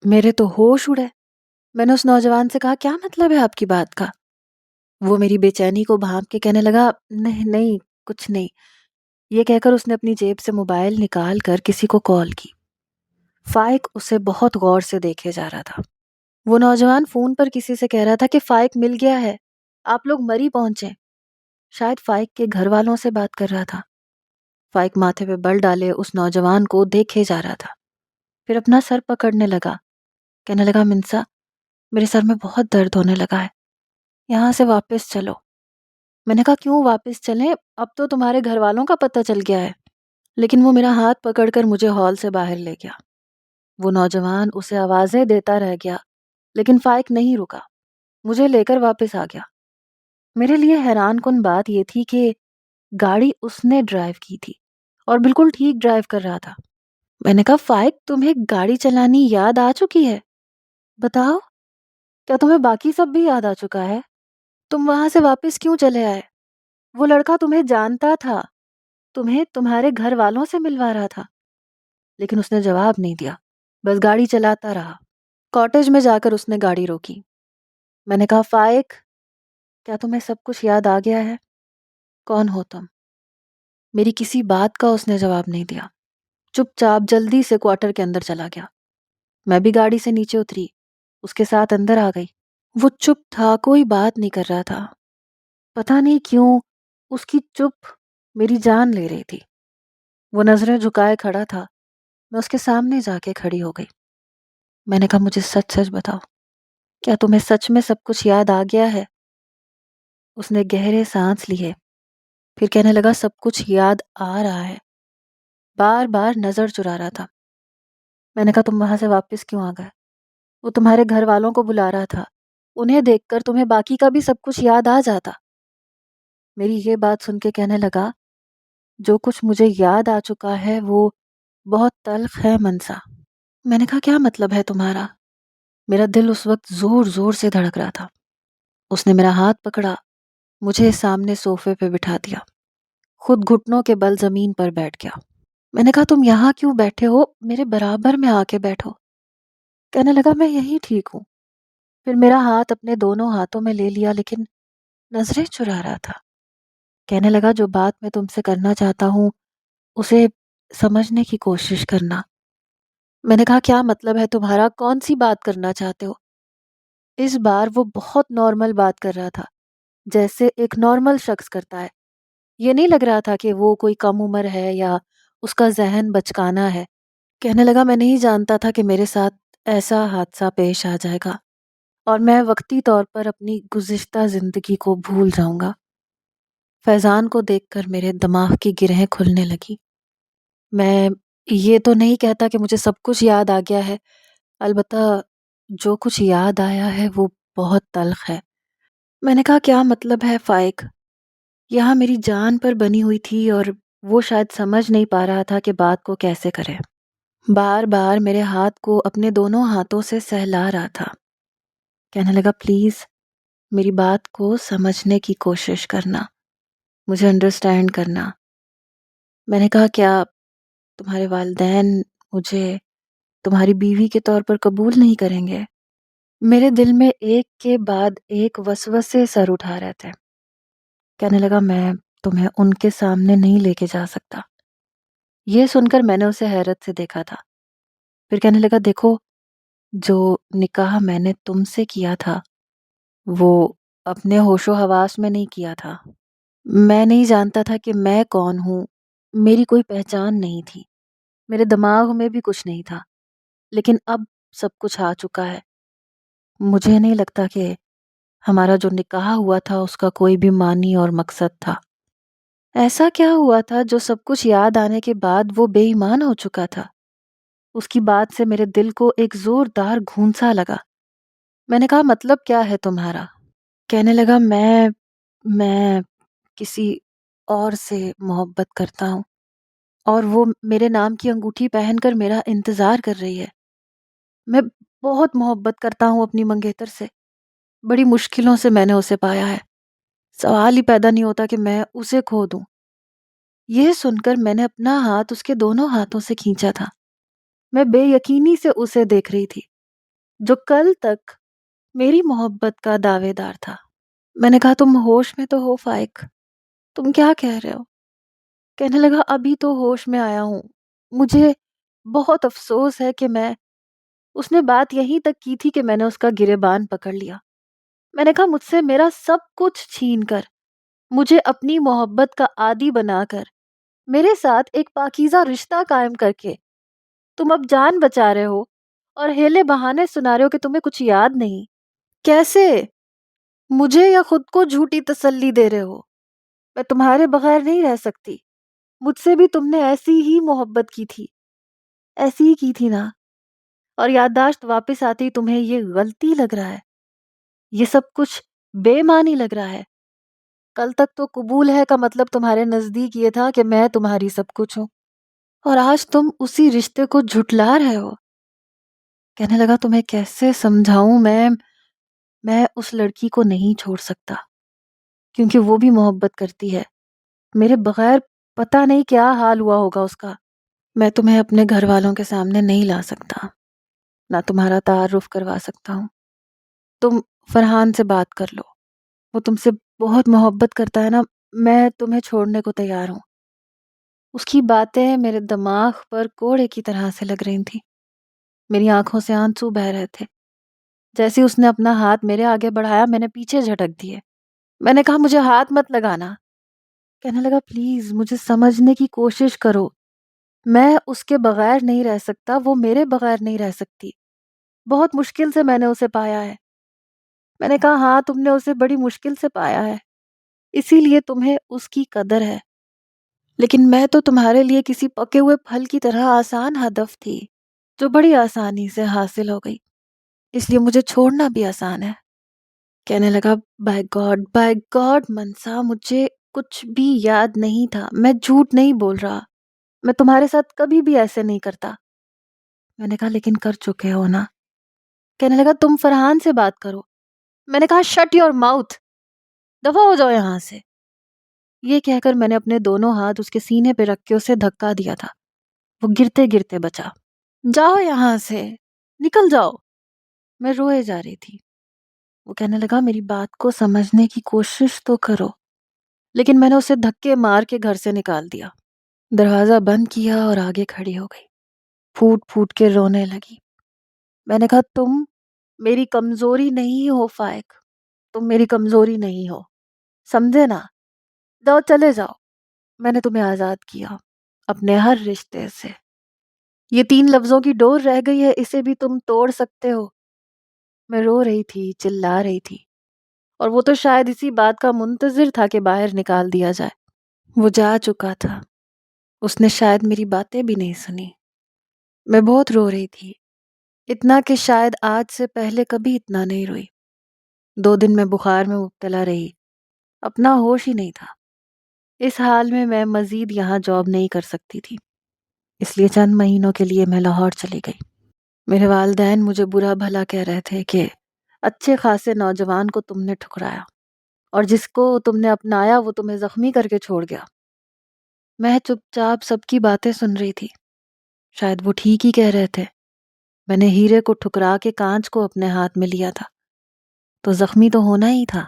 میرے تو ہوش اڑے۔ میں نے اس نوجوان سے کہا، کیا مطلب ہے آپ کی بات کا؟ وہ میری بے چینی کو بھانپ کے کہنے لگا، نہیں نہیں کچھ نہیں۔ یہ کہہ کر اس نے اپنی جیب سے موبائل نکال کر کسی کو کال کی۔ فائق اسے بہت غور سے دیکھے جا رہا تھا۔ وہ نوجوان فون پر کسی سے کہہ رہا تھا کہ فائق مل گیا ہے، آپ لوگ مری پہنچے۔ شاید فائق کے گھر والوں سے بات کر رہا تھا۔ فائق ماتھے پہ بل ڈالے اس نوجوان کو دیکھے جا رہا تھا، پھر اپنا سر پکڑنے لگا، کہنے لگا، منسا میرے سر میں بہت درد ہونے لگا ہے، یہاں سے واپس چلو۔ میں نے کہا، کیوں واپس چلیں؟ اب تو تمہارے گھر والوں کا پتہ چل گیا ہے۔ لیکن وہ میرا ہاتھ پکڑ کر مجھے ہال سے باہر لے گیا۔ وہ نوجوان اسے آوازیں دیتا رہ گیا، لیکن فائق نہیں رکا، مجھے لے کر واپس آ گیا۔ میرے لیے حیران کن بات یہ تھی کہ گاڑی اس نے ڈرائیو کی تھی اور بالکل ٹھیک ڈرائیو کر رہا تھا۔ میں نے کہا، فائق تمہیں گاڑی چلانی یاد آ چکی ہے؟ بتاؤ، کیا تمہیں باقی سب بھی یاد آ چکا ہے؟ تم وہاں سے واپس کیوں چلے آئے؟ وہ لڑکا تمہیں جانتا تھا، تمہیں تمہارے گھر والوں سے ملوا رہا تھا۔ لیکن اس نے جواب نہیں دیا، بس گاڑی چلاتا رہا۔ کاٹیج میں جا کر اس نے گاڑی روکی۔ میں نے کہا، فائق کیا تمہیں سب کچھ یاد آ گیا ہے؟ کون ہو تم؟ میری کسی بات کا اس نے جواب نہیں دیا، چپ چاپ جلدی سے کوارٹر کے اندر چلا گیا۔ میں بھی گاڑی سے نیچے اتری، اس کے ساتھ اندر آ گئی۔ وہ چپ تھا، کوئی بات نہیں کر رہا تھا۔ پتہ نہیں کیوں اس کی چپ میری جان لے رہی تھی۔ وہ نظریں جھکائے کھڑا تھا، میں اس کے سامنے جا کے کھڑی ہو گئی۔ میں نے کہا، مجھے سچ سچ بتاؤ، کیا تمہیں سچ میں سب کچھ یاد آ گیا ہے؟ اس نے گہرے سانس لیے، پھر کہنے لگا، سب کچھ یاد آ رہا ہے، بار بار نظر چرا رہا تھا۔ میں نے کہا، تم وہاں سے واپس کیوں آ گئے؟ وہ تمہارے گھر والوں کو بلا رہا تھا، انہیں دیکھ کر تمہیں باقی کا بھی سب کچھ یاد آ جاتا۔ میری یہ بات سن کے کہنے لگا، جو کچھ مجھے یاد آ چکا ہے وہ بہت تلخ ہے منسا۔ میں نے کہا، کیا مطلب ہے تمہارا؟ میرا دل اس وقت زور زور سے دھڑک رہا تھا۔ اس نے میرا ہاتھ پکڑا، مجھے سامنے صوفے پہ بٹھا دیا، خود گھٹنوں کے بل زمین پر بیٹھ گیا۔ میں نے کہا، تم یہاں کیوں بیٹھے ہو؟ میرے برابر میں آ کے بیٹھو۔ کہنے لگا، میں یہی ٹھیک ہوں۔ پھر میرا ہاتھ اپنے دونوں ہاتھوں میں لے لیا، لیکن نظریں چرا رہا تھا۔ کہنے لگا، جو بات میں تم سے کرنا چاہتا ہوں اسے سمجھنے کی کوشش کرنا۔ میں نے کہا، کیا مطلب ہے تمہارا؟ کون سی بات کرنا چاہتے ہو؟ اس بار وہ بہت نارمل بات کر رہا تھا، جیسے ایک نارمل شخص کرتا ہے۔ یہ نہیں لگ رہا تھا کہ وہ کوئی کم عمر ہے یا اس کا ذہن بچکانا ہے۔ کہنے لگا، میں نہیں جانتا تھا کہ میرے ساتھ ایسا حادثہ پیش آ جائے گا اور میں وقتی طور پر اپنی گزشتہ زندگی کو بھول جاؤں گا۔ فیضان کو دیکھ کر میرے دماغ کی گرہیں کھلنے لگی۔ میں یہ تو نہیں کہتا کہ مجھے سب کچھ یاد آ گیا ہے، البتہ جو کچھ یاد آیا ہے وہ بہت تلخ ہے۔ میں نے کہا، کیا مطلب ہے فائق؟ یہاں میری جان پر بنی ہوئی تھی اور وہ شاید سمجھ نہیں پا رہا تھا کہ بات کو کیسے کرے۔ بار بار میرے ہاتھ کو اپنے دونوں ہاتھوں سے سہلا رہا تھا۔ کہنے لگا، پلیز میری بات کو سمجھنے کی کوشش کرنا، مجھے انڈرسٹینڈ کرنا۔ میں نے کہا، کیا تمہارے والدین مجھے تمہاری بیوی کے طور پر قبول نہیں کریں گے؟ میرے دل میں ایک کے بعد ایک وسوسے سر اٹھا رہے تھے۔ کہنے لگا، میں تمہیں ان کے سامنے نہیں لے کے جا سکتا۔ یہ سن کر میں نے اسے حیرت سے دیکھا تھا۔ پھر کہنے لگا، دیکھو، جو نکاح میں نے تم سے کیا تھا وہ اپنے ہوش و حواس میں نہیں کیا تھا۔ میں نہیں جانتا تھا کہ میں کون ہوں، میری کوئی پہچان نہیں تھی، میرے دماغ میں بھی کچھ نہیں تھا، لیکن اب سب کچھ آ چکا ہے۔ مجھے نہیں لگتا کہ ہمارا جو نکاح ہوا تھا اس کا کوئی بھی معنی اور مقصد تھا۔ ایسا کیا ہوا تھا جو سب کچھ یاد آنے کے بعد وہ بے ایمان ہو چکا تھا؟ اس کی بات سے میرے دل کو ایک زوردار گھونسا لگا۔ میں نے کہا، مطلب کیا ہے تمہارا؟ کہنے لگا، میں کسی اور سے محبت کرتا ہوں اور وہ میرے نام کی انگوٹھی پہن کر میرا انتظار کر رہی ہے۔ میں بہت محبت کرتا ہوں اپنی منگیتر سے، بڑی مشکلوں سے میں نے اسے پایا ہے، سوال ہی پیدا نہیں ہوتا کہ میں اسے کھو دوں۔ یہ سن کر میں نے اپنا ہاتھ اس کے دونوں ہاتھوں سے کھینچا تھا۔ میں بے یقینی سے اسے دیکھ رہی تھی۔ جو کل تک میری محبت کا دعوے دار تھا۔ میں نے کہا تم ہوش میں تو ہو فائق، تم کیا کہہ رہے ہو؟ کہنے لگا ابھی تو ہوش میں آیا ہوں، مجھے بہت افسوس ہے کہ اس نے بات یہیں تک کی تھی کہ میں نے اس کا گریبان پکڑ لیا۔ میں نے کہا مجھ سے میرا سب کچھ چھین کر، مجھے اپنی محبت کا عادی بنا کر، میرے ساتھ ایک پاکیزہ رشتہ قائم کر کے تم اب جان بچا رہے ہو اور ہیلے بہانے سنا رہے ہو کہ تمہیں کچھ یاد نہیں۔ کیسے؟ مجھے یا خود کو جھوٹی تسلی دے رہے ہو؟ میں تمہارے بغیر نہیں رہ سکتی، مجھ سے بھی تم نے ایسی ہی محبت کی تھی، ایسی ہی کی تھی نا؟ اور یادداشت واپس آتی تمہیں یہ غلطی لگ رہا ہے، یہ سب کچھ بے معنی لگ رہا ہے؟ کل تک تو قبول ہے کا مطلب تمہارے نزدیک یہ تھا کہ میں تمہاری سب کچھ ہوں، اور آج تم اسی رشتے کو جھٹلا رہے ہو۔ کہنے لگا تمہیں کیسے سمجھاؤں، میں اس لڑکی کو نہیں چھوڑ سکتا کیونکہ وہ بھی محبت کرتی ہے، میرے بغیر پتہ نہیں کیا حال ہوا ہوگا اس کا۔ میں تمہیں اپنے گھر والوں کے سامنے نہیں لا سکتا، نہ تمہارا تعارف کروا سکتا ہوں۔ تم فرحان سے بات کر لو، وہ تم سے بہت محبت کرتا ہے نا، میں تمہیں چھوڑنے کو تیار ہوں۔ اس کی باتیں میرے دماغ پر کوڑے کی طرح سے لگ رہی تھیں، میری آنکھوں سے آنسو بہہ رہے تھے۔ جیسے اس نے اپنا ہاتھ میرے آگے بڑھایا میں نے پیچھے جھٹک دیے۔ میں نے کہا مجھے ہاتھ مت لگانا۔ کہنے لگا پلیز مجھے سمجھنے کی کوشش کرو، میں اس کے بغیر نہیں رہ سکتا، وہ میرے بغیر نہیں رہ سکتی، بہت مشکل سے میں نے اسے پایا ہے۔ میں نے کہا ہاں تم نے اسے بڑی مشکل سے پایا ہے، اسی لیے تمہیں اس کی قدر ہے، لیکن میں تو تمہارے لیے کسی پکے ہوئے پھل کی طرح آسان ہدف تھی جو بڑی آسانی سے حاصل ہو گئی، اس لیے مجھے چھوڑنا بھی آسان ہے۔ کہنے لگا بائی گاڈ منسا، مجھے کچھ بھی یاد نہیں تھا، میں جھوٹ نہیں بول رہا، میں تمہارے ساتھ کبھی بھی ایسے نہیں کرتا۔ میں نے کہا لیکن کر چکے ہو نا۔ کہنے لگا تم فرحان سے بات کرو۔ میں نے کہا شٹ یور ماؤتھ، دفع ہو جاؤ یہاں سے۔ یہ کہہ کر میں نے اپنے دونوں ہاتھ اس کے سینے پہ رکھ کے اسے دھکا دیا تھا، وہ گرتے گرتے بچا۔ جاؤ یہاں سے، نکل جاؤ۔ میں روئے جا رہی تھی۔ وہ کہنے لگا میری بات کو سمجھنے کی کوشش تو کرو، لیکن میں نے اسے دھکے مار کے گھر سے نکال دیا، دروازہ بند کیا اور آگے کھڑی ہو گئی، پھوٹ پھوٹ کے رونے لگی۔ میں نے کہا تم میری کمزوری نہیں ہو فائق، تم میری کمزوری نہیں ہو، سمجھے نا؟ جاؤ چلے جاؤ، میں نے تمہیں آزاد کیا اپنے ہر رشتے سے، یہ 3 لفظوں کی ڈور رہ گئی ہے، اسے بھی تم توڑ سکتے ہو۔ میں رو رہی تھی، چلا رہی تھی، اور وہ تو شاید اسی بات کا منتظر تھا کہ باہر نکال دیا جائے۔ وہ جا چکا تھا، اس نے شاید میری باتیں بھی نہیں سنی۔ میں بہت رو رہی تھی، اتنا کہ شاید آج سے پہلے کبھی اتنا نہیں روئی۔ 2 دن میں بخار میں مبتلا رہی، اپنا ہوش ہی نہیں تھا۔ اس حال میں میں مزید یہاں جاب نہیں کر سکتی تھی، اس لیے چند مہینوں کے لیے میں لاہور چلی گئی۔ میرے والدین مجھے برا بھلا کہہ رہے تھے کہ اچھے خاصے نوجوان کو تم نے ٹھکرایا، اور جس کو تم نے اپنایا وہ تمہیں زخمی کر کے چھوڑ گیا۔ میں چپ چاپ سب کی باتیں سن رہی تھی، شاید وہ ٹھیک ہی کہہ رہے تھے۔ میں نے ہیرے کو ٹھکرا کے کانچ کو اپنے ہاتھ میں لیا تھا، تو زخمی تو ہونا ہی تھا۔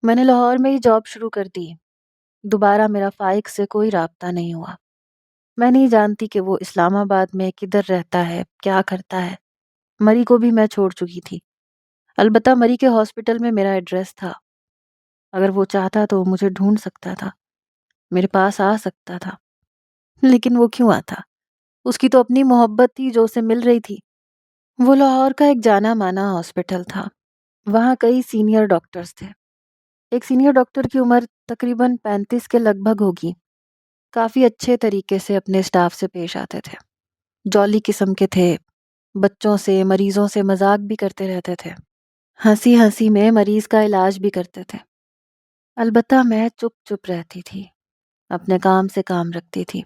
میں نے لاہور میں ہی جاب شروع کر دی، دوبارہ میرا فائق سے کوئی رابطہ نہیں ہوا۔ میں نہیں جانتی کہ وہ اسلام آباد میں کدھر رہتا ہے، کیا کرتا ہے۔ مری کو بھی میں چھوڑ چکی تھی، البتہ مری کے ہاسپٹل میں میرا ایڈریس تھا، اگر وہ چاہتا تو وہ مجھے ڈھونڈ سکتا تھا، میرے پاس آ سکتا تھا، لیکن وہ کیوں آتا؟ اس کی تو اپنی محبت تھی جو اسے مل رہی تھی۔ وہ لاہور کا ایک جانا مانا ہاسپٹل تھا، وہاں کئی سینئر ڈاکٹرز تھے۔ ایک سینئر ڈاکٹر کی عمر تقریباً 35 کے لگ بھگ ہوگی، کافی اچھے طریقے سے اپنے اسٹاف سے پیش آتے تھے، جولی قسم کے تھے، بچوں سے مریضوں سے مذاق بھی کرتے رہتے تھے، ہنسی ہنسی میں مریض کا علاج بھی کرتے تھے۔ البتہ میں چپ چپ رہتی تھی، اپنے کام سے کام رکھتی تھی۔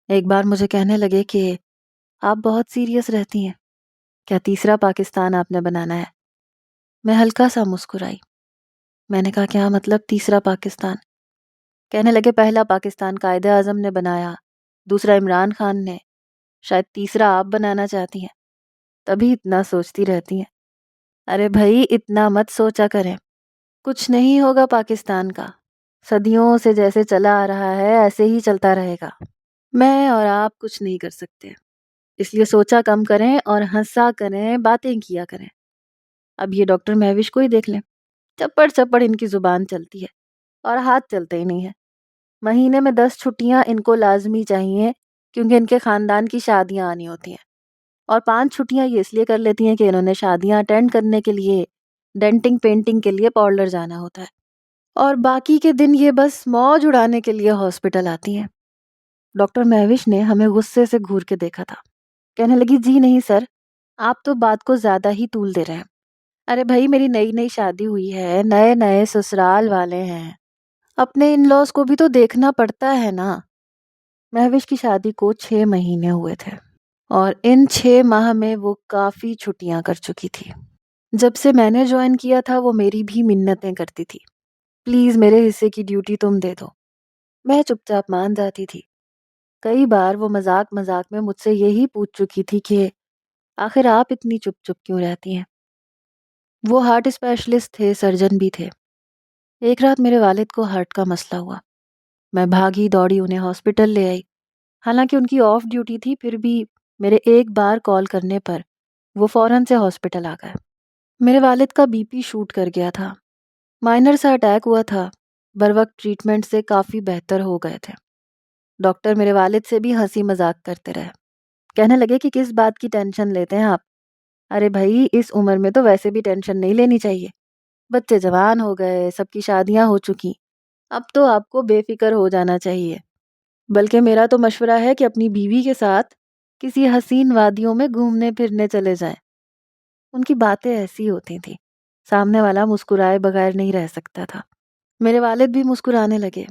ایک بار مجھے کہنے لگے کہ آپ بہت سیریس رہتی ہیں، کیا تیسرا پاکستان آپ نے بنانا ہے؟ میں ہلکا سا مسکرائی، میں نے کہا کیا مطلب تیسرا پاکستان؟ کہنے لگے پہلا پاکستان قائد اعظم نے بنایا، دوسرا عمران خان نے، شاید تیسرا آپ بنانا چاہتی ہیں۔ تبھی اتنا سوچتی رہتی ہیں۔ ارے بھائی اتنا مت سوچا کریں، کچھ نہیں ہوگا پاکستان کا، صدیوں سے جیسے چلا آ رہا ہے ایسے ہی چلتا رہے گا، میں اور آپ کچھ نہیں کر سکتے، اس لیے سوچا کم کریں اور ہنسا کریں، باتیں کیا کریں۔ اب یہ ڈاکٹر مہوش کو ہی دیکھ لیں، چپڑ چپڑ ان کی زبان چلتی ہے اور ہاتھ چلتے ہی نہیں ہے۔ مہینے میں 10 چھٹیاں ان کو لازمی چاہیے کیونکہ ان کے خاندان کی شادیاں آنی ہوتی ہیں، اور 5 چھٹیاں یہ اس لیے کر لیتی ہیں کہ انہوں نے شادیاں اٹینڈ کرنے کے لیے ڈینٹنگ پینٹنگ کے لیے پارلر جانا ہوتا ہے، اور باقی کے دن یہ بس موج اڑانے کے لیے ہاسپٹل آتی ہیں۔ ڈاکٹر مہوش نے ہمیں غصے سے گھور کے دیکھا تھا، کہنے لگی جی نہیں سر، آپ تو بات کو زیادہ ہی طول دے رہے ہیں۔ ارے بھائی میری نئی نئی شادی ہوئی ہے، نئے نئے سسرال والے ہیں، اپنے ان لاز کو بھی تو دیکھنا پڑتا ہے نا۔ مہوش کی شادی کو 6 مہینے ہوئے تھے اور ان 6 ماہ میں وہ کافی چھٹیاں کر چکی تھی۔ جب سے میں نے جوائن کیا تھا وہ میری بھی منتیں کرتی تھی، پلیز میرے حصے کی ڈیوٹی تم دے دو۔ میں چپ چاپ مان جاتی تھی۔ کئی بار وہ مذاق مذاق میں مجھ سے یہی پوچھ چکی تھی کہ آخر آپ اتنی چپ چپ کیوں رہتی ہیں۔ وہ ہارٹ اسپیشلسٹ تھے، سرجن بھی تھے۔ ایک رات میرے والد کو ہارٹ کا مسئلہ ہوا، میں بھاگی دوڑی انہیں ہاسپٹل لے آئی، حالانکہ ان کی آف ڈیوٹی تھی، پھر بھی میرے ایک بار کال کرنے پر وہ فوراً سے ہاسپٹل آ گئے۔ میرے والد کا بی پی شوٹ کر گیا تھا، مائنر سا اٹیک ہوا تھا، بروقت ٹریٹمنٹ سے کافی بہتر ہو گئے تھے۔ ڈاکٹر میرے والد سے بھی ہنسی مذاق کرتے رہے، کہنے لگے کہ کس بات کی ٹینشن لیتے ہیں آپ، ارے بھائی اس عمر میں تو ویسے بھی ٹینشن نہیں لینی چاہیے، بچے جوان ہو گئے، سب کی شادیاں ہو چکی، اب تو آپ کو بے فکر ہو جانا چاہیے، بلکہ میرا تو مشورہ ہے کہ اپنی بیوی کے ساتھ کسی حسین وادیوں میں گھومنے پھرنے چلے جائیں۔ ان کی باتیں ایسی ہوتی تھیں، سامنے والا مسکرائے بغیر نہیں رہ سکتا تھا۔ میرے والد بھی مسکرانے لگے،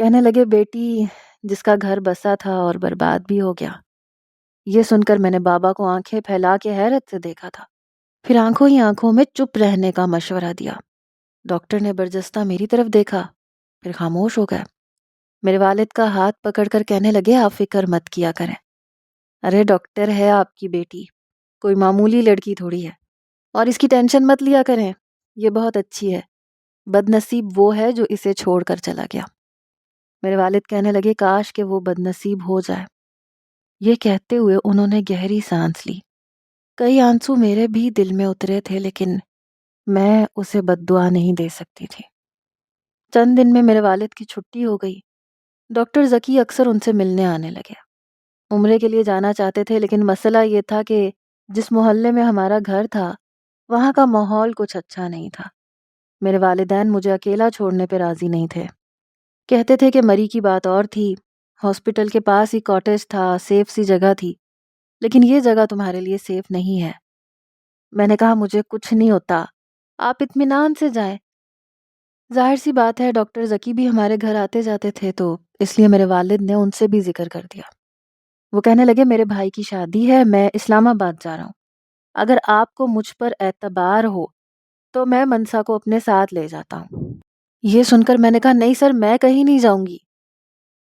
کہنے لگے بیٹی جس کا گھر بسا تھا اور برباد بھی ہو گیا۔ یہ سن کر میں نے بابا کو آنکھیں پھیلا کے حیرت سے دیکھا تھا، پھر آنکھوں ہی آنکھوں میں چپ رہنے کا مشورہ دیا۔ ڈاکٹر نے برجستہ میری طرف دیکھا، پھر خاموش ہو گئے۔ میرے والد کا ہاتھ پکڑ کر کہنے لگے آپ فکر مت کیا کریں، ارے ڈاکٹر ہے آپ کی بیٹی، کوئی معمولی لڑکی تھوڑی ہے، اور اس کی ٹینشن مت لیا کریں، یہ بہت اچھی ہے، بد نصیب وہ ہے جو اسے چھوڑ کر چلا گیا۔ میرے والد کہنے لگے کاش کہ وہ بد نصیب ہو جائے۔ یہ کہتے ہوئے انہوں نے گہری سانس لی، کئی آنسو میرے بھی دل میں اترے تھے، لیکن میں اسے بد دعا نہیں دے سکتی تھی۔ چند دن میں میرے والد کی چھٹی ہو گئی، ڈاکٹر ذکی اکثر ان سے ملنے آنے لگے۔ عمرے کے لیے جانا چاہتے تھے، لیکن مسئلہ یہ تھا کہ جس محلے میں ہمارا گھر تھا وہاں کا ماحول کچھ اچھا نہیں تھا۔ میرے والدین مجھے اکیلا چھوڑنے پہ راضی نہیں تھے، کہتے تھے کہ مری کی بات اور تھی، ہاسپٹل کے پاس ہی کاٹیج تھا، سیف سی جگہ تھی، لیکن یہ جگہ تمہارے لیے سیف نہیں ہے۔ میں نے کہا مجھے کچھ نہیں ہوتا، آپ اطمینان سے جائیں۔ ظاہر سی بات ہے ڈاکٹر ذکی بھی ہمارے گھر آتے جاتے تھے، تو اس لیے میرے والد نے ان سے بھی ذکر کر دیا۔ وہ کہنے لگے میرے بھائی کی شادی ہے، میں اسلام آباد جا رہا ہوں، اگر آپ کو مجھ پر اعتبار ہو تو میں منسا کو اپنے ساتھ لے جاتا ہوں۔ یہ سن کر میں نے کہا نہیں سر، میں کہیں نہیں جاؤں گی۔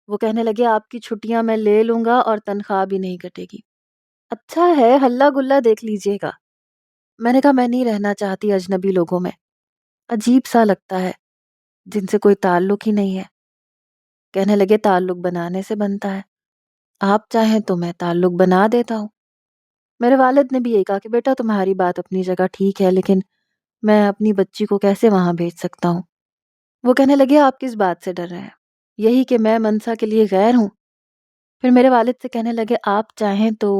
وہ کہنے لگے آپ کی چھٹیاں میں لے لوں گا اور تنخواہ بھی نہیں کٹے گی۔ اچھا ہے ہلا گلا دیکھ لیجئے گا۔ میں نے کہا میں نہیں رہنا چاہتی اجنبی لوگوں میں، عجیب سا لگتا ہے جن سے کوئی تعلق ہی نہیں ہے۔ کہنے لگے تعلق بنانے سے بنتا ہے، آپ چاہیں تو میں تعلق بنا دیتا ہوں۔ میرے والد نے بھی یہی کہا کہ بیٹا تمہاری بات اپنی جگہ ٹھیک ہے، لیکن میں اپنی بچی کو کیسے وہاں بھیج سکتا ہوں۔ وہ کہنے لگے آپ کس بات سے ڈر رہے ہیں، یہی کہ میں منسا کے لیے غیر ہوں۔ پھر میرے والد سے کہنے لگے آپ چاہیں تو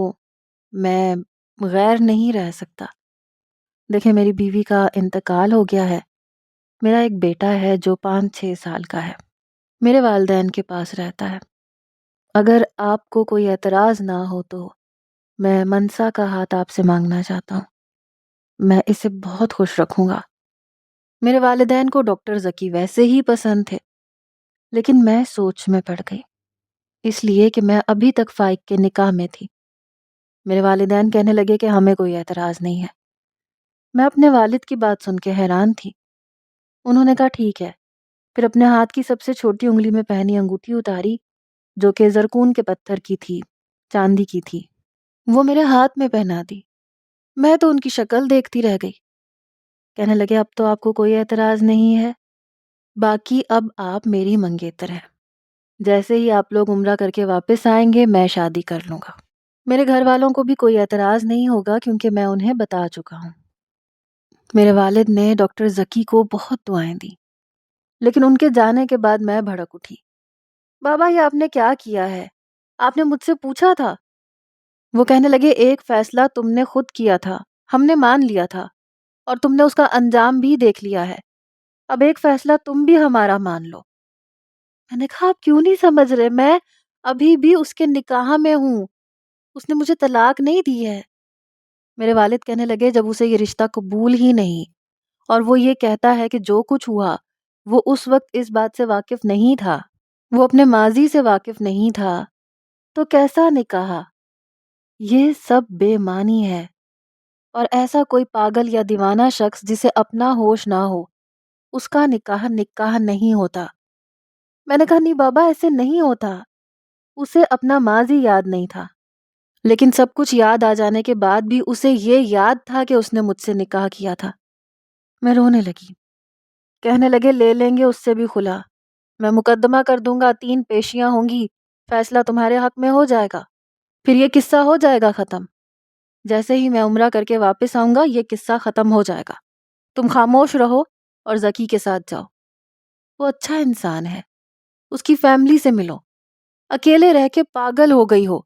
میں غیر نہیں رہ سکتا، دیکھیں میری بیوی کا انتقال ہو گیا ہے، میرا ایک بیٹا ہے جو 5-6 سال کا ہے، میرے والدین کے پاس رہتا ہے، اگر آپ کو کوئی اعتراض نہ ہو تو میں منسا کا ہاتھ آپ سے مانگنا چاہتا ہوں، میں اسے بہت خوش رکھوں گا۔ میرے والدین کو ڈاکٹر ذکی ویسے ہی پسند تھے، لیکن میں سوچ میں پڑ گئی، اس لیے کہ میں ابھی تک فائق کے نکاح میں تھی۔ میرے والدین کہنے لگے کہ ہمیں کوئی اعتراض نہیں ہے۔ میں اپنے والد کی بات سن کے حیران تھی۔ انہوں نے کہا ٹھیک ہے، پھر اپنے ہاتھ کی سب سے چھوٹی انگلی میں پہنی انگوٹھی اتاری جو کہ زرکون کے پتھر کی تھی، چاندی کی تھی، وہ میرے ہاتھ میں پہنا دی۔ میں تو ان کی شکل دیکھتی رہ گئی۔ کہنے لگے اب تو آپ کو کوئی اعتراض نہیں ہے، باقی اب آپ میری منگیتر ہیں، جیسے ہی آپ لوگ عمرہ کر کے واپس آئیں گے میں شادی کر لوں گا۔ میرے گھر والوں کو بھی کوئی اعتراض نہیں ہوگا کیونکہ میں انہیں بتا چکا ہوں۔ میرے والد نے ڈاکٹر ذکی کو بہت دعائیں دی، لیکن ان کے جانے کے بعد میں بھڑک اٹھی۔ بابا یہ آپ نے کیا کیا ہے؟ آپ نے مجھ سے پوچھا تھا؟ وہ کہنے لگے ایک فیصلہ تم نے خود کیا تھا، ہم نے مان لیا تھا، اور تم نے اس کا انجام بھی دیکھ لیا ہے، اب ایک فیصلہ تم بھی ہمارا مان لو۔ میں نے کہا آپ کیوں نہیں سمجھ رہے، میں ابھی بھی اس کے نکاح میں ہوں، اس نے مجھے طلاق نہیں دی ہے۔ میرے والد کہنے لگے جب اسے یہ رشتہ قبول ہی نہیں اور وہ یہ کہتا ہے کہ جو کچھ ہوا وہ اس وقت اس بات سے واقف نہیں تھا، وہ اپنے ماضی سے واقف نہیں تھا، تو کیسا نکاح؟ یہ سب بے معنی ہے، اور ایسا کوئی پاگل یا دیوانہ شخص جسے اپنا ہوش نہ ہو اس کا نکاح نکاح نہیں ہوتا۔ میں نے کہا نہیں بابا ایسے نہیں ہوتا، اسے اپنا ماضی یاد نہیں تھا، لیکن سب کچھ یاد آ جانے کے بعد بھی اسے یہ یاد تھا کہ اس نے مجھ سے نکاح کیا تھا۔ میں رونے لگی۔ کہنے لگے لے لیں گے اس سے بھی خلا، میں مقدمہ کر دوں گا، 3 پیشیاں ہوں گی، فیصلہ تمہارے حق میں ہو جائے گا، پھر یہ قصہ ہو جائے گا ختم۔ جیسے ہی میں عمرہ کر کے واپس آؤں گا یہ قصہ ختم ہو جائے گا، تم خاموش رہو اور ذکی کے ساتھ جاؤ، وہ اچھا انسان ہے، اس کی فیملی سے ملو، اکیلے رہ کے پاگل ہو گئی ہو،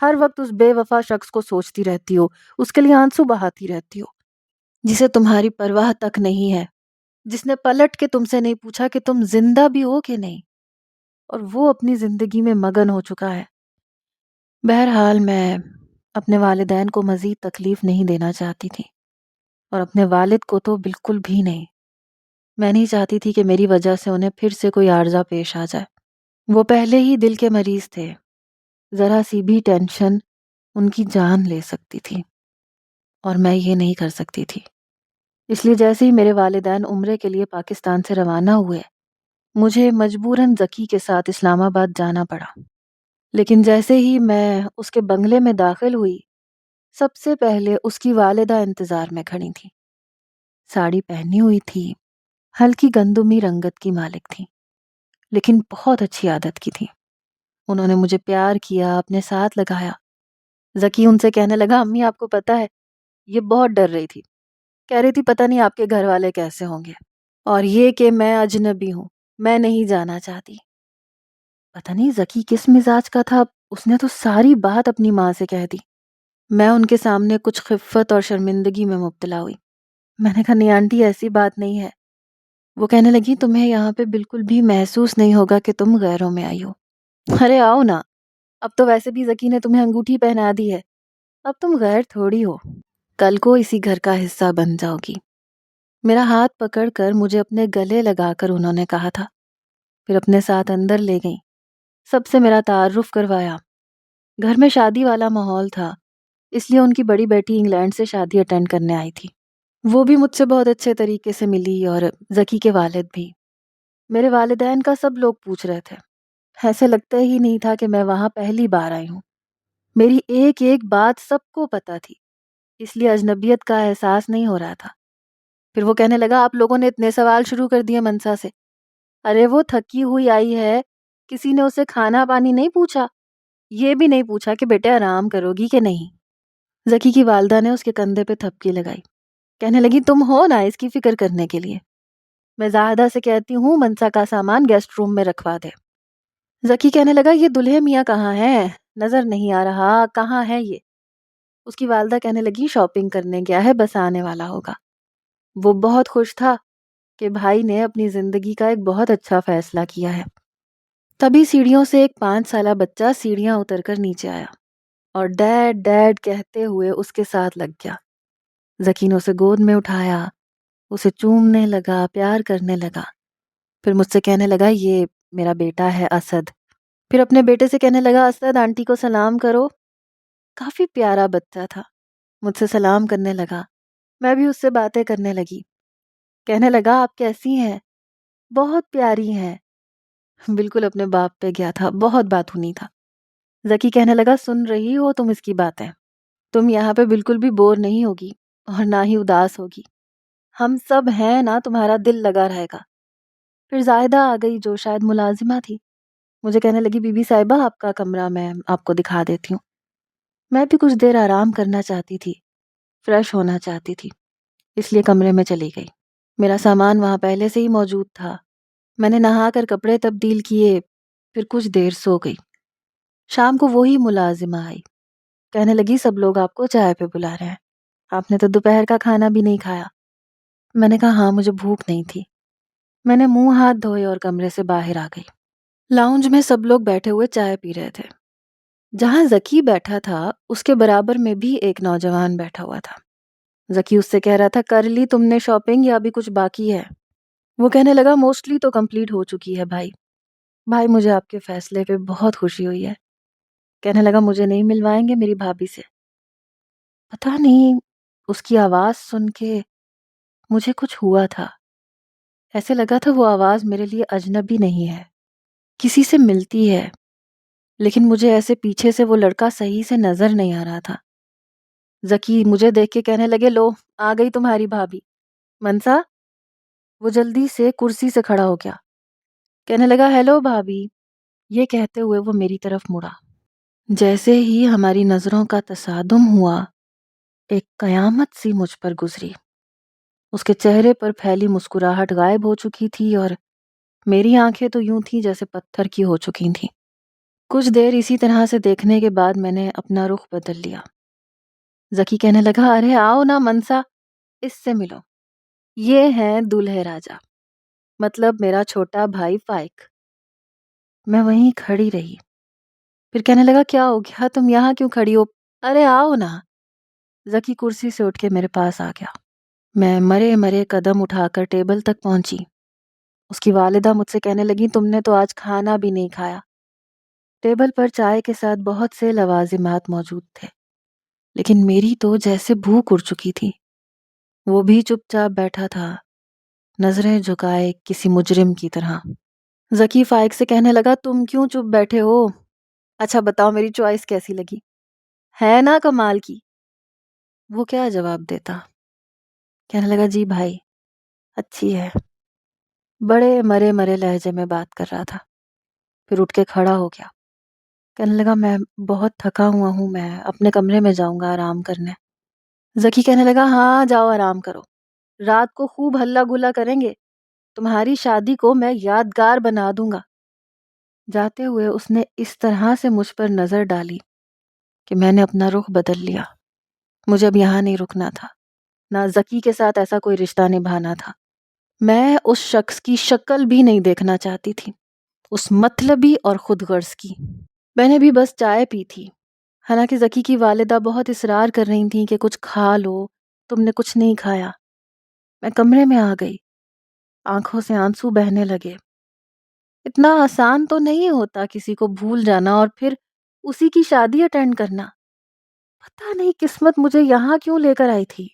ہر وقت اس بے وفا شخص کو سوچتی رہتی ہو، اس کے لیے آنسو بہاتی رہتی ہو، جسے تمہاری پرواہ تک نہیں ہے، جس نے پلٹ کے تم سے نہیں پوچھا کہ تم زندہ بھی ہو کہ نہیں، اور وہ اپنی زندگی میں مگن ہو چکا ہے۔ بہرحال میں اپنے والدین کو مزید تکلیف نہیں دینا چاہتی تھی، اور اپنے والد کو تو بالکل بھی نہیں۔ میں نہیں چاہتی تھی کہ میری وجہ سے انہیں پھر سے کوئی عارضہ پیش آ جائے۔ وہ پہلے ہی دل کے مریض تھے، ذرا سی بھی ٹینشن ان کی جان لے سکتی تھی، اور میں یہ نہیں کر سکتی تھی۔ اس لیے جیسے ہی میرے والدین عمرے کے لیے پاکستان سے روانہ ہوئے مجھے مجبوراً ذکی کے ساتھ اسلام آباد جانا پڑا۔ لیکن جیسے ہی میں اس کے بنگلے میں داخل ہوئی سب سے پہلے اس کی والدہ انتظار میں کھڑی تھی، ساڑی پہنی ہوئی تھی، ہلکی گندمی رنگت کی مالک تھی، لیکن بہت اچھی عادت کی تھی۔ انہوں نے مجھے پیار کیا، اپنے ساتھ لگایا۔ ذکی ان سے کہنے لگا امی آپ کو پتہ ہے یہ بہت ڈر رہی تھی، کہہ رہی تھی پتہ نہیں آپ کے گھر والے کیسے ہوں گے، اور یہ کہ میں اجنبی ہوں، میں نہیں جانا چاہتی۔ پتہ نہیں ذکی کس مزاج کا تھا، اس نے تو ساری بات اپنی ماں سے کہہ دی۔ میں ان کے سامنے کچھ خفت اور شرمندگی میں مبتلا ہوئی۔ میں نے کہا نہیں آنٹی ایسی بات نہیں ہے۔ وہ کہنے لگی تمہیں یہاں پہ بالکل بھی محسوس نہیں ہوگا کہ تم غیروں میں آئی ہو۔ ارے آؤ نا، اب تو ویسے بھی ذکی نے تمہیں انگوٹھی پہنا دی ہے، اب تم غیر تھوڑی ہو، کل کو اسی گھر کا حصہ بن جاؤ گی۔ میرا ہاتھ پکڑ کر مجھے اپنے گلے لگا کر انہوں نے کہا تھا، پھر اپنے ساتھ اندر لے گئیں، سب سے میرا تعارف کروایا۔ گھر میں شادی والا ماحول تھا، اس لیے ان کی بڑی بیٹی انگلینڈ سے شادی اٹینڈ کرنے آئی تھی، وہ بھی مجھ سے بہت اچھے طریقے سے ملی، اور ذکی کے والد بھی۔ میرے والدین کا سب لوگ پوچھ رہے تھے، ایسے لگتا ہی نہیں تھا کہ میں وہاں پہلی بار آئی ہوں۔ میری ایک ایک بات سب کو پتہ تھی، اس لیے اجنبیت کا احساس نہیں ہو رہا تھا۔ پھر وہ کہنے لگا آپ لوگوں نے اتنے سوال شروع کر دیے منسا سے، ارے وہ تھکی ہوئی آئی ہے، کسی نے اسے کھانا پانی نہیں پوچھا، یہ بھی نہیں پوچھا کہ بیٹے آرام کرو گی کہ نہیں۔ ذکی کی والدہ نے اس کے کندھے پہ تھپکی لگائی، کہنے لگی تم ہو نا اس کی فکر کرنے کے لیے، میں زاہدہ سے کہتی ہوں منسا کا سامان گیسٹ روم میں رکھوا دے۔ ذکی کہنے لگا یہ دلہے میاں کہاں ہے، نظر نہیں آ رہا، کہاں ہے یہ؟ اس کی والدہ کہنے لگی شاپنگ کرنے گیا ہے، بس آنے والا ہوگا۔ وہ بہت خوش تھا کہ بھائی نے اپنی زندگی کا ایک بہت اچھا فیصلہ کیا ہے۔ تبھی سیڑھیوں سے ایک 5 سالہ بچہ سیڑھیاں اتر کر نیچے آیا اور ڈیڈ ڈیڈ کہتے ہوئے اس کے ساتھ لگ گیا۔ ذکی نے اسے گود میں اٹھایا، اسے چومنے لگا، پیار کرنے لگا، پھر مجھ سے کہنے لگا یہ میرا بیٹا ہے اسد۔ پھر اپنے بیٹے سے کہنے لگا اسد آنٹی کو سلام کرو۔ کافی پیارا بچہ تھا، مجھ سے سلام کرنے لگا، میں بھی اس سے باتیں کرنے لگی۔ کہنے لگا آپ کیسی ہیں؟ بہت پیاری ہیں۔ بالکل اپنے باپ پہ گیا تھا، بہت باتونی تھا۔ ذکی کہنے لگا سن رہی ہو تم اس کی باتیں؟ تم یہاں پہ بالکل بھی بور نہیں ہوگی اور نہ ہی اداس ہوگی، ہم سب ہیں نا، تمہارا دل لگا رہے گا۔ پھر زاہدہ آ گئی جو شاید ملازمہ تھی، مجھے کہنے لگی بی بی صاحبہ آپ کا کمرہ میں آپ کو دکھا دیتی ہوں۔ میں بھی کچھ دیر آرام کرنا چاہتی تھی، فریش ہونا چاہتی تھی، اس لیے کمرے میں چلی گئی۔ میرا سامان وہاں پہلے سے ہی موجود تھا، میں نے نہا کر کپڑے تبدیل کیے، پھر کچھ دیر سو گئی۔ شام کو وہی ملازمہ آئی، کہنے لگی سب لوگ آپ کو چائے پہ بلا رہے ہیں، آپ نے تو دوپہر کا کھانا بھی نہیں کھایا۔ میں نے کہا ہاں مجھے بھوک نہیں تھی۔ میں نے منہ ہاتھ دھوئے اور کمرے سے باہر آ گئی۔ لاؤنج میں سب لوگ بیٹھے ہوئے چائے پی رہے تھے۔ جہاں زکی بیٹھا تھا اس کے برابر میں بھی ایک نوجوان بیٹھا ہوا تھا۔ زکی اس سے کہہ رہا تھا کر لی تم نے شاپنگ یا ابھی کچھ باقی ہے؟ وہ کہنے لگا موسٹلی تو کمپلیٹ ہو چکی ہے بھائی۔ بھائی مجھے آپ کے فیصلے پہ بہت خوشی ہوئی ہے۔ کہنے لگا مجھے نہیں ملوائیں گے میری بھابھی سے؟ پتہ نہیں اس کی آواز سن کے مجھے کچھ ہوا تھا، ایسے لگا تھا وہ آواز میرے لیے اجنبی نہیں ہے، کسی سے ملتی ہے، لیکن مجھے ایسے پیچھے سے وہ لڑکا صحیح سے نظر نہیں آ رہا تھا۔ زکی مجھے دیکھ کے کہنے لگے لو آ گئی تمہاری بھابھی منسا۔ وہ جلدی سے کرسی سے کھڑا ہو گیا، کہنے لگا ہیلو بھابھی۔ یہ کہتے ہوئے وہ میری طرف مڑا۔ جیسے ہی ہماری نظروں کا تصادم ہوا ایک قیامت سی مجھ پر گزری۔ اس کے چہرے پر پھیلی مسکراہٹ غائب ہو چکی تھی اور میری آنکھیں تو یوں تھیں جیسے پتھر کی ہو چکی تھیں۔ کچھ دیر اسی طرح سے دیکھنے کے بعد میں نے اپنا رخ بدل لیا۔ زکی کہنے لگا ارے آؤ نا منسا، اس سے ملو، یہ ہیں دولہے راجا، مطلب میرا چھوٹا بھائی فائق۔ میں وہیں کھڑی رہی، پھر کہنے لگا کیا ہو گیا، تم یہاں کیوں کھڑی ہو؟ ارے آؤ نا۔ زکی کرسی سے اٹھ کے میرے پاس آ گیا۔ میں مرے مرے قدم اٹھا کر ٹیبل تک پہنچی۔ اس کی والدہ مجھ سے کہنے لگی تم نے تو آج کھانا بھی نہیں کھایا۔ ٹیبل پر چائے کے ساتھ بہت سے لوازمات موجود تھے، لیکن میری تو جیسے بھوک اڑ چکی تھی۔ وہ بھی چپ چاپ بیٹھا تھا، نظریں جھکائے کسی مجرم کی طرح۔ زکی فائق سے کہنے لگا تم کیوں چپ بیٹھے ہو؟ اچھا بتاؤ میری چوائس کیسی لگی؟ ہے نا کمال کی؟ وہ کیا جواب دیتا؟ کہنے لگا جی بھائی اچھی ہے۔ بڑے مرے مرے لہجے میں بات کر رہا تھا، پھر اٹھ کے کھڑا ہو گیا۔ کہنے لگا میں بہت تھکا ہوا ہوں، میں اپنے کمرے میں جاؤں گا آرام کرنے۔ زکی کہنے لگا ہاں جاؤ آرام کرو، رات کو خوب ہلا گلا کریں گے، تمہاری شادی کو میں یادگار بنا دوں گا۔ جاتے ہوئے اس نے اس طرح سے مجھ پر نظر ڈالی کہ میں نے اپنا رخ بدل لیا۔ مجھے اب یہاں نہیں رکنا تھا، نہ زکی کے ساتھ ایسا کوئی رشتہ نبھانا تھا۔ میں اس شخص کی شکل بھی نہیں دیکھنا چاہتی تھی، اس مطلبی اور خود غرض کی۔ میں نے بھی بس چائے پی تھی، حالانکہ زکی کی والدہ بہت اصرار کر رہی تھیں کہ کچھ کھا لو، تم نے کچھ نہیں کھایا۔ میں کمرے میں آ گئی، آنکھوں سے آنسو بہنے لگے۔ اتنا آسان تو نہیں ہوتا کسی کو بھول جانا اور پھر اسی کی شادی اٹینڈ کرنا۔ پتہ نہیں قسمت مجھے یہاں کیوں لے کر آئی تھی۔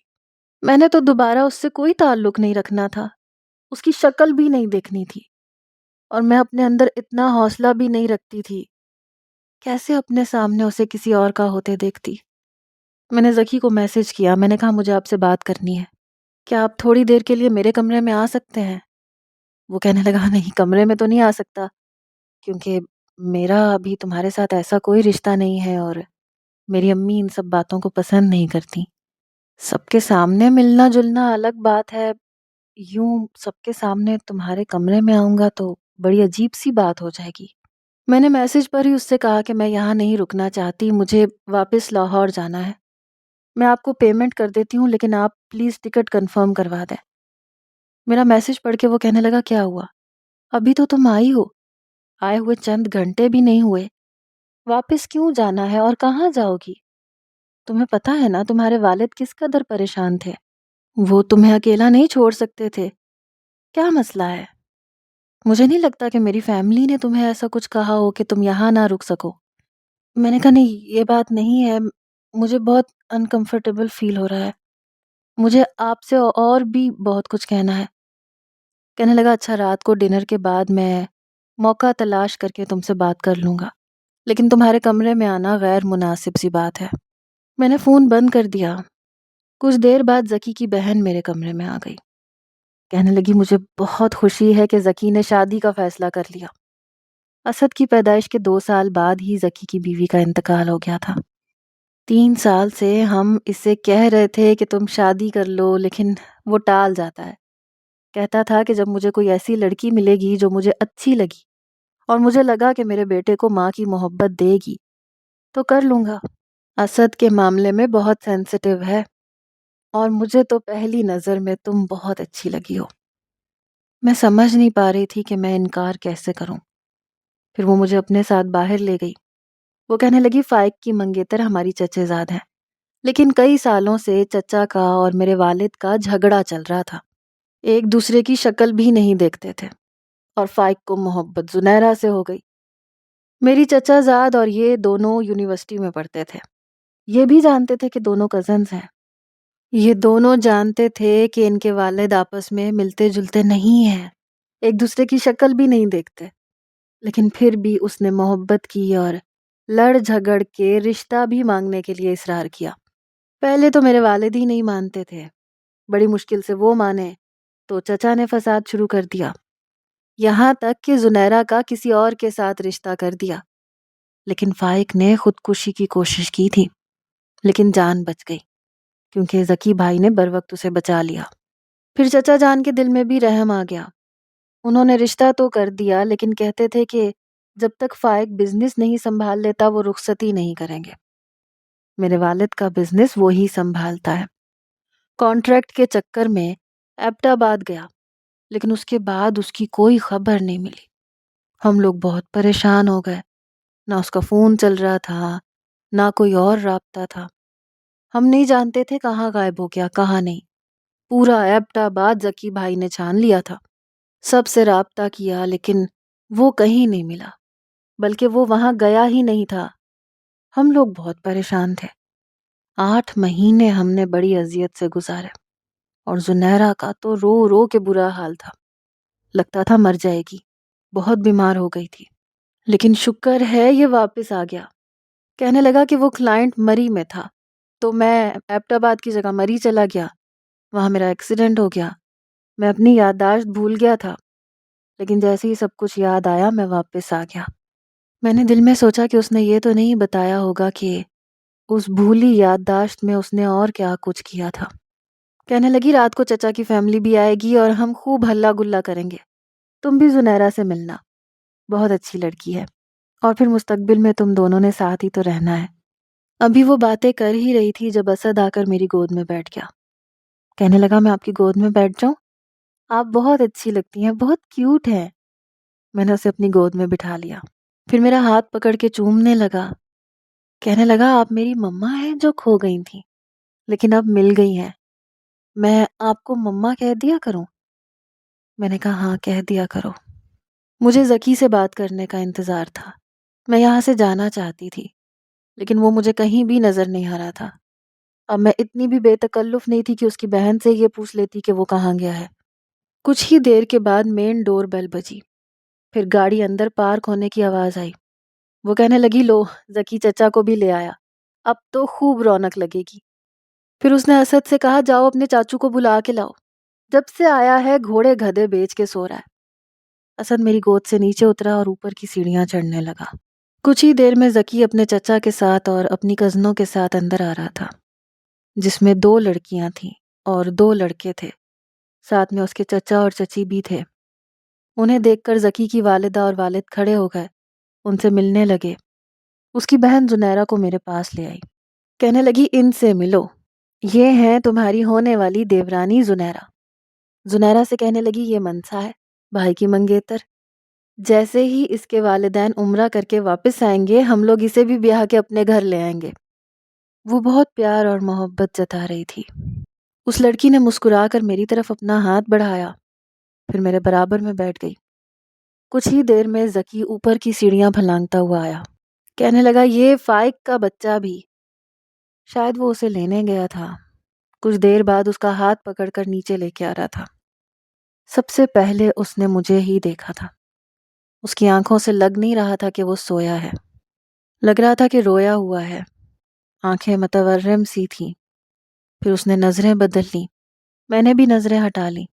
میں نے تو دوبارہ اس سے کوئی تعلق نہیں رکھنا تھا، اس کی شکل بھی نہیں دیکھنی تھی، اور میں اپنے اندر اتنا حوصلہ بھی نہیں رکھتی تھی۔ کیسے اپنے سامنے اسے کسی اور کا ہوتے دیکھتی؟ میں نے زکی کو میسج کیا، میں نے کہا مجھے آپ سے بات کرنی ہے، کیا آپ تھوڑی دیر کے لیے میرے کمرے میں آ سکتے ہیں؟ وہ کہنے لگا نہیں کمرے میں تو نہیں آ سکتا، کیونکہ میرا ابھی تمہارے ساتھ ایسا کوئی رشتہ نہیں ہے اور میری امی ان سب باتوں کو پسند نہیں کرتی۔ سب کے سامنے ملنا جلنا الگ بات ہے، یوں سب کے سامنے تمہارے کمرے میں آؤں گا تو بڑی عجیب سی بات ہو جائے گی۔ میں نے میسج پر ہی اس سے کہا کہ میں یہاں نہیں رکنا چاہتی، مجھے واپس لاہور جانا ہے۔ میں آپ کو پیمنٹ کر دیتی ہوں لیکن آپ پلیز ٹکٹ کنفرم کروا دیں۔ میرا میسج پڑھ کے وہ کہنے لگا کیا ہوا؟ ابھی تو تم آئی ہو، آئے ہوئے چند گھنٹے بھی نہیں ہوئے، واپس کیوں جانا ہے اور کہاں جاؤ گی؟ تمہیں پتہ ہے نا تمہارے والد کس قدر پریشان تھے، وہ تمہیں اکیلا نہیں چھوڑ سکتے تھے۔ کیا مسئلہ ہے؟ مجھے نہیں لگتا کہ میری فیملی نے تمہیں ایسا کچھ کہا ہو کہ تم یہاں نہ رک سکو۔ میں نے کہا نہیں یہ بات نہیں ہے، مجھے بہت انکمفرٹیبل فیل ہو رہا ہے، مجھے آپ سے اور بھی بہت کچھ کہنا ہے۔ کہنے لگا اچھا رات کو ڈنر کے بعد میں موقع تلاش کر کے تم سے بات کر لوں گا، لیکن تمہارے کمرے میں آنا غیر مناسب سی بات ہے۔ میں نے فون بند کر دیا۔ کچھ دیر بعد ذکی کی بہن میرے کمرے میں آ گئی۔ کہنے لگی مجھے بہت خوشی ہے کہ ذکی نے شادی کا فیصلہ کر لیا۔ اسد کی پیدائش کے 2 سال بعد ہی ذکی کی بیوی کا انتقال ہو گیا تھا۔ 3 سال سے ہم اسے کہہ رہے تھے کہ تم شادی کر لو، لیکن وہ ٹال جاتا ہے۔ کہتا تھا کہ جب مجھے کوئی ایسی لڑکی ملے گی جو مجھے اچھی لگی اور مجھے لگا کہ میرے بیٹے کو ماں کی محبت دے گی تو کر لوں گا۔ اسد کے معاملے میں بہت سینسٹیو ہے اور مجھے تو پہلی نظر میں تم بہت اچھی لگی ہو۔ میں سمجھ نہیں پا رہی تھی کہ میں انکار کیسے کروں۔ پھر وہ مجھے اپنے ساتھ باہر لے گئی۔ وہ کہنے لگی فائق کی منگیتر ہماری چچے زاد ہیں، لیکن کئی سالوں سے چچا کا اور میرے والد کا جھگڑا چل رہا تھا۔ ایک دوسرے کی شکل بھی نہیں دیکھتے تھے اور فائق کو محبت زنیرہ سے ہو گئی۔ میری چچا زاد اور یہ دونوں یونیورسٹی میں پڑھتے تھے۔ یہ بھی جانتے تھے کہ دونوں کزنز ہیں۔ یہ دونوں جانتے تھے کہ ان کے والد آپس میں ملتے جلتے نہیں ہیں، ایک دوسرے کی شکل بھی نہیں دیکھتے، لیکن پھر بھی اس نے محبت کی اور لڑ جھگڑ کے رشتہ بھی مانگنے کے لیے اصرار کیا۔ پہلے تو میرے والد ہی نہیں مانتے تھے، بڑی مشکل سے وہ مانے تو چچا نے فساد شروع کر دیا، یہاں تک کہ زنیرہ کا کسی اور کے ساتھ رشتہ کر دیا۔ لیکن فائق نے خودکشی کی کوشش کی تھی، لیکن جان بچ گئی کیونکہ ذکی بھائی نے بروقت اسے بچا لیا۔ پھر چچا جان کے دل میں بھی رحم آ گیا۔ انہوں نے رشتہ تو کر دیا، لیکن کہتے تھے کہ جب تک فائق بزنس نہیں سنبھال لیتا وہ رخصتی نہیں کریں گے۔ میرے والد کا بزنس وہی سنبھالتا ہے۔ کانٹریکٹ کے چکر میں ایبٹ آباد گیا، لیکن اس کے بعد اس کی کوئی خبر نہیں ملی۔ ہم لوگ بہت پریشان ہو گئے، نہ اس کا فون چل رہا تھا، نہ کوئی اور رابطہ تھا۔ ہم نہیں جانتے تھے کہاں غائب ہو گیا، کہاں نہیں۔ پورا ایبٹ آباد ذکی بھائی نے چھان لیا تھا، سب سے رابطہ کیا، لیکن وہ کہیں نہیں ملا، بلکہ وہ وہاں گیا ہی نہیں تھا۔ ہم لوگ بہت پریشان تھے۔ 8 مہینے ہم نے بڑی اذیت سے گزارے، اور زنیرہ کا تو رو رو کے برا حال تھا، لگتا تھا مر جائے گی، بہت بیمار ہو گئی تھی۔ لیکن شکر ہے یہ واپس آ گیا۔ کہنے لگا کہ وہ کلائنٹ مری میں تھا، تو میں ایبٹ آباد کی جگہ مری چلا گیا۔ وہاں میرا ایکسیڈنٹ ہو گیا، میں اپنی یادداشت بھول گیا تھا، لیکن جیسے ہی سب کچھ یاد آیا میں واپس آ گیا۔ میں نے دل میں سوچا کہ اس نے یہ تو نہیں بتایا ہوگا کہ اس بھولی یادداشت میں اس نے اور کیا کچھ کیا تھا۔ کہنے لگی رات کو چچا کی فیملی بھی آئے گی اور ہم خوب ہلا گلا کریں گے، تم بھی زنیرہ سے ملنا، بہت اچھی لڑکی ہے، اور پھر مستقبل میں تم دونوں نے ساتھ ہی تو رہنا ہے۔ ابھی وہ باتیں کر ہی رہی تھی جب اسد آ کر میری گود میں بیٹھ گیا۔ کہنے لگا میں آپ کی گود میں بیٹھ جاؤں؟ آپ بہت اچھی لگتی ہیں، بہت کیوٹ ہیں۔ میں نے اسے اپنی گود میں بٹھا لیا، پھر میرا ہاتھ پکڑ کے چومنے لگا۔ کہنے لگا آپ میری مما ہیں جو کھو گئی تھیں، لیکن اب مل گئی ہیں، میں آپ کو مما کہہ دیا کروں؟ میں نے کہا ہاں کہہ دیا کرو۔ مجھے ذکی سے بات کرنے کا انتظار تھا، میں یہاں سے جانا چاہتی تھی، لیکن وہ مجھے کہیں بھی نظر نہیں آ رہا تھا۔ اب میں اتنی بھی بے تکلف نہیں تھی کہ اس کی بہن سے یہ پوچھ لیتی کہ وہ کہاں گیا ہے۔ کچھ ہی دیر کے بعد مین ڈور بیل بجی، پھر گاڑی اندر پارک ہونے کی آواز آئی۔ وہ کہنے لگی لو ذکی چچا کو بھی لے آیا، اب تو خوب رونق لگے گی۔ پھر اس نے اسد سے کہا جاؤ اپنے چاچو کو بلا کے لاؤ، جب سے آیا ہے گھوڑے گدھے بیچ کے سو رہا ہے۔ اسد میری گود سے نیچے اترا اور اوپر کی سیڑھیاں چڑھنے لگا۔ کچھ ہی دیر میں ذکی اپنے چچا کے ساتھ اور اپنی کزنوں کے ساتھ اندر آ رہا تھا، جس میں 2 لڑکیاں تھیں اور 2 لڑکے تھے، ساتھ میں اس کے چچا اور چچی بھی تھے۔ انہیں دیکھ کر ذکی کی والدہ اور والد کھڑے ہو گئے، ان سے ملنے لگے۔ اس کی بہن زنیرہ کو میرے پاس لے آئی، کہنے لگی ان سے ملو، یہ ہیں تمہاری ہونے والی دیورانی زنیرہ۔ زنیرہ سے کہنے لگی یہ منسا ہے، بھائی کی منگیتر، جیسے ہی اس کے والدین عمرہ کر کے واپس آئیں گے ہم لوگ اسے بھی بیاہ کے اپنے گھر لے آئیں گے۔ وہ بہت پیار اور محبت جتا رہی تھی۔ اس لڑکی نے مسکرا کر میری طرف اپنا ہاتھ بڑھایا، پھر میرے برابر میں بیٹھ گئی۔ کچھ ہی دیر میں ذکی اوپر کی سیڑھیاں پھلانگتا ہوا آیا، کہنے لگا یہ فائق کا بچہ بھی، شاید وہ اسے لینے گیا تھا۔ کچھ دیر بعد اس کا ہاتھ پکڑ کر نیچے لے کے آ رہا تھا۔ سب سے پہلے اس نے مجھے ہی دیکھا تھا۔ اس کی آنکھوں سے لگ نہیں رہا تھا کہ وہ سویا ہے، لگ رہا تھا کہ رویا ہوا ہے، آنکھیں متورم سی تھیں۔ پھر اس نے نظریں بدل لیں، میں نے بھی نظریں ہٹا لیں۔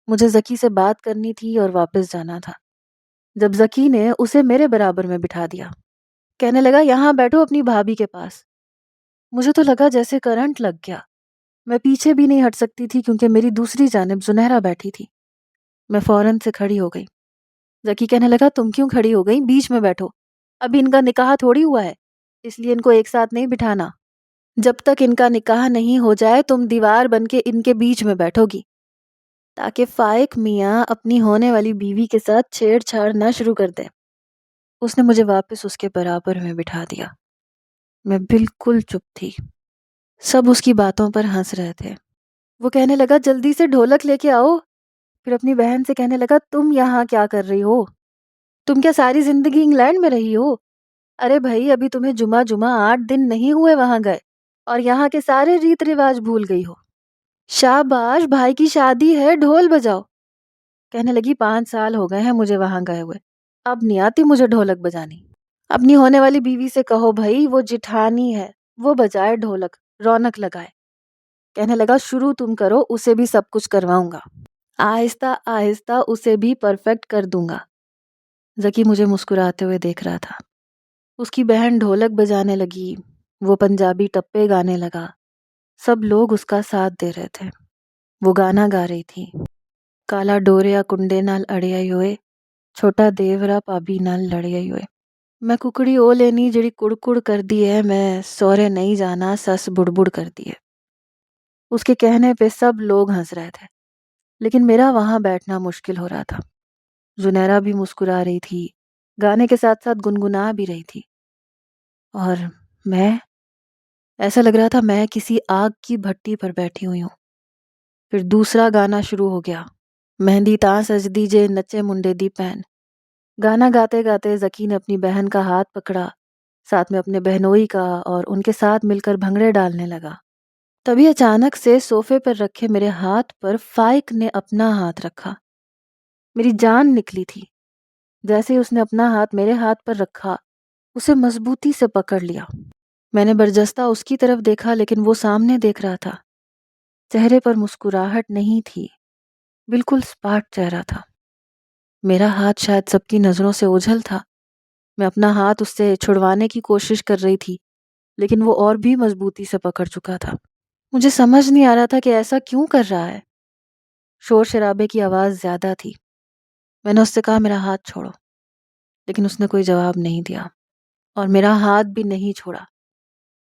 مجھے ذکی سے بات کرنی تھی اور واپس جانا تھا، جب ذکی نے اسے میرے برابر میں بٹھا دیا۔ کہنے لگا یہاں بیٹھو اپنی بھابھی کے پاس۔ مجھے تو لگا جیسے کرنٹ لگ گیا۔ میں پیچھے بھی نہیں ہٹ سکتی تھی کیونکہ میری دوسری جانب زنیرہ بیٹھی تھی۔ میں فوراً سے کھڑی ہو گئی۔ ذکی کہنے لگا تم کیوں کھڑی ہو گئی؟ بیچ میں بیٹھو، ابھی ان کا نکاح تھوڑی ہوا ہے، اس لیے ان کو ایک ساتھ نہیں بٹھانا۔ جب تک ان کا نکاح نہیں ہو جائے تم دیوار بن کے ان کے بیچ میں بیٹھو گی، تاکہ فائق میاں اپنی ہونے والی بیوی کے ساتھ چھیڑ چھاڑ نہ شروع کر دے۔ اس نے مجھے واپس اس کے برابر میں بٹھا دیا۔ میں بالکل چپ تھی، سب اس کی باتوں پر ہنس رہے تھے۔ وہ کہنے لگا جلدی سے ڈھولک لے کے آؤ۔ پھر اپنی بہن سے کہنے لگا تم یہاں کیا کر رہی ہو؟ تم کیا ساری زندگی انگلینڈ میں رہی ہو؟ ارے بھائی ابھی تمہیں جمعہ 8 دن نہیں ہوئے وہاں گئے اور یہاں کے سارے ریت رواج بھول گئی ہو۔ شاباش، بھائی کی شادی ہے، ڈھول بجاؤ۔ کہنے لگی 5 سال ہو گئے ہیں مجھے وہاں گئے ہوئے، اب نہیں آتی مجھے ڈھولک بجانی۔ اپنی ہونے والی بیوی سے کہو بھائی، وہ جٹھانی ہے، وہ بجائے ڈھولک، رونق لگائے۔ کہنے لگا شروع تم کرو، اسے بھی سب کچھ کرواؤں گا، آہستہ آہستہ اسے بھی پرفیکٹ کر دوں گا۔ ذکی مجھے مسکراتے ہوئے دیکھ رہا تھا۔ اس کی بہن ڈھولک بجانے لگی، وہ پنجابی ٹپے گانے لگا، سب لوگ اس کا ساتھ دے رہے تھے۔ وہ گانا گا رہی تھی، کالا ڈوریا کنڈے نال اڑیا ہوئے، چھوٹا دیورا پابی نال لڑیا ہوئے۔ میں ککڑی او لینی جڑی کڑ کر دی ہے، میں سورے نہیں جانا سس بڑ کر دی ہے۔ اس کے کہنے پہ سب لوگ ہنس رہے تھے، لیکن میرا وہاں بیٹھنا مشکل ہو رہا تھا۔ زنیرہ بھی مسکرا رہی تھی، گانے کے ساتھ ساتھ گنگنا بھی رہی تھی، اور میں ایسا لگ رہا تھا میں کسی آگ کی بھٹی پر بیٹھی ہوئی ہوں۔ پھر دوسرا گانا شروع ہو گیا، مہندی تاں سجدی جے نچے منڈے دی پہن۔ گانا گاتے گاتے ذکی نے اپنی بہن کا ہاتھ پکڑا، ساتھ میں اپنے بہنوئی کا، اور ان کے ساتھ مل کر بھنگڑے ڈالنے لگا۔ تبھی اچانک سے صوفے پر رکھے میرے ہاتھ پر فائق نے اپنا ہاتھ رکھا۔ میری جان نکلی تھی۔ جیسے ہی اس نے اپنا ہاتھ میرے ہاتھ پر رکھا، اسے مضبوطی سے پکڑ لیا۔ میں نے برجستہ اس کی طرف دیکھا، لیکن وہ سامنے دیکھ رہا تھا۔ چہرے پر مسکراہٹ نہیں تھی، بالکل سپاٹ چہرہ تھا۔ میرا ہاتھ شاید سب کی نظروں سے اوجھل تھا۔ میں اپنا ہاتھ اس سے چھڑوانے کی کوشش کر رہی تھی، لیکن وہ اور بھی مضبوطی سے پکڑ چکا تھا۔ مجھے سمجھ نہیں آ رہا تھا کہ ایسا کیوں کر رہا ہے۔ شور شرابے کی آواز زیادہ تھی۔ میں نے اس سے کہا میرا ہاتھ چھوڑو، لیکن اس نے کوئی جواب نہیں دیا، اور میرا ہاتھ بھی نہیں چھوڑا۔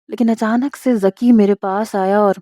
لیکن اچانک سے ذکی میرے پاس آیا اور